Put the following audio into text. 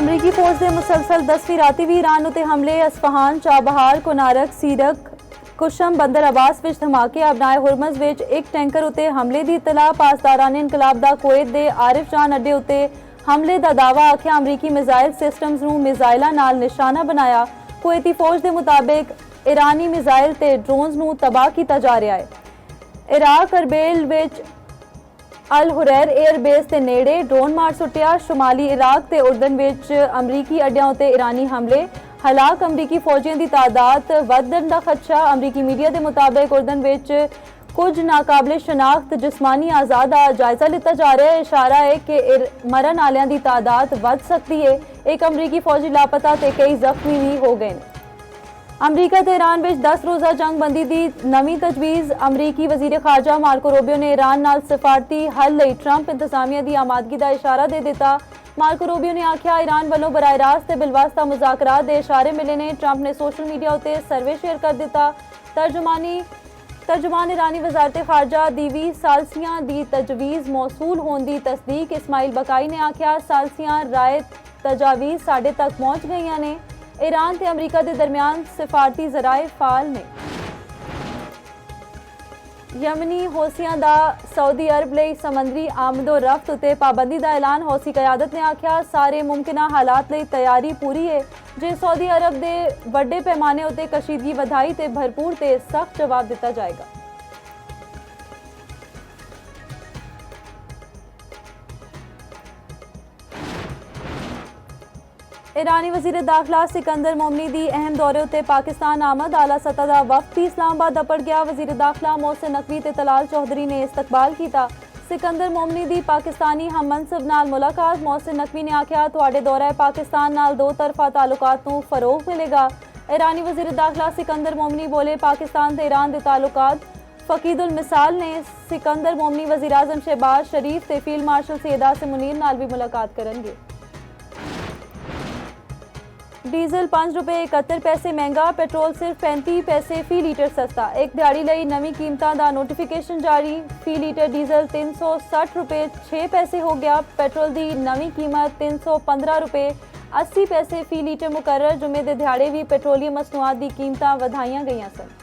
अमरीकी फौज के मुसलसल 10वीं राती भी ईरान उत्ते हमले असफहान, चाबहार, कोनारक, सीरक, कुशम, बंदर अब्बास विच धमाके, अबनाए हुरमज विच एक टैंकर उत्ते हमले की इतला, पासदारान इनकलाब दा कुवैत दे आरिफ जान अड्डे उत्ते हमले का दावा, आख्या अमरीकी मिसाइल सिस्टम्स नूं मिसाइलां नाल निशाना बनाया। कुवैती फौज के मुताबिक ईरानी मिसाइल ते ड्रोन्स नूं तबाह किया जा रहा है। इराक अरबेल विच अल हुरैर एयरबेस के नेड़े ड्रोन मार सुटिया। शुमाली इराक ते उर्दन विच अमरीकी अड्डियां उत्ते ईरानी हमले, हलाक अमरीकी फौजियों की तादाद वधन का खदशा। अमरीकी मीडिया के मुताबिक उर्दन विच कुछ नाकाबिले शनाख्त जिस्मानी आजाद का जायजा लिता जा रहा है। इशारा है कि मरन आलियां की तादाद वध सकती है। एक अमरीकी फौजी लापता ते कई जख्मी भी हो गए। अमरीका ते ईरान विच 10 रोज़ा जंग बंदी की नवी तजवीज़। अमरीकी वजीर खारजा मार्को रूबियो ने ईरान नाल सिफारती हल लई ट्रंप इंतजामिया की आमादगी का इशारा दे दिता। मार्को रूबियो ने आख्या ईरान वालों बराह रास्त ते बिलवास्ता मुज़ाकरात दे इशारे मिले ने। ट्रंप ने सोशल मीडिया उत्ते सर्वे शेयर कर दिता। तर्जुमान ईरानी वजारत खारजा दीवी सालसियां दी तजवीज़ मौसूल होने की तस्दीक। इस्माइल बकाई ने आख्या सालसियां राय तजावीज़ साढ़े तक पहुँच गई ने। ईरान ते अमरीका के दरमियान सिफारती जराए फाल ने। यमनी हौसियां दा सऊदी अरब लई समंदरी आमदो रफ्त उत्ते पाबंदी का ऐलान। हौसी क़यादत ने आख्या सारे मुमकिना हालात लई तैयारी पूरी है। जे सऊदी अरब दे वड्डे पैमाने उत्ते कशीदगी वधाई ते भरपूर ते सख्त जवाब दिता जाएगा। ईरानी वजीर दाखिला सिकंदर मोमनी दी अहम दौरे उत्ते पाकिस्तान आमद। आला सतह का वफ्द भी इस्लामाबाद दपड़ गया। वजीर दाखिला मोहसिन नकवी ते तलाल चौधरी ने इस्तकबाल किया। सिकंदर मोमनी दी पाकिस्तानी हम मनसब नाल मुलाकात। मोहसिन नकवी ने आख्या तुहाडे दौरा पाकिस्तान नाल दो तरफा ताल्लुकात नूं फरोग मिलेगा। ईरानी वजीर दाखिला सिकंदर मोमनी बोले पाकिस्तान ते ईरान दे ताल्लुकात फकीदुल मिसाल ने। सिकंदर मोमनी वजीर आजम शहबाज शरीफ ते फील्ड मार्शल सैयद आसिम मुनीर नाल भी मुलाकात करेंगे। डीजल 5 रुपए 71 पैसे महंगा, पेट्रोल सिर्फ 35 पैसे फी लीटर सस्ता। एक दिहाड़ी लई नवी कीमतां दा नोटिफिकेशन जारी। फी लीटर डीजल 360 रुपए 6 पैसे हो गया। पेट्रोल की नवी कीमत 315 रुपए 80 पैसे फी लीटर मुकर्रर। जुमे दे दिहाड़े भी पेट्रोलियम मसनूआत दी कीमतां वधाईयां गईयां सन।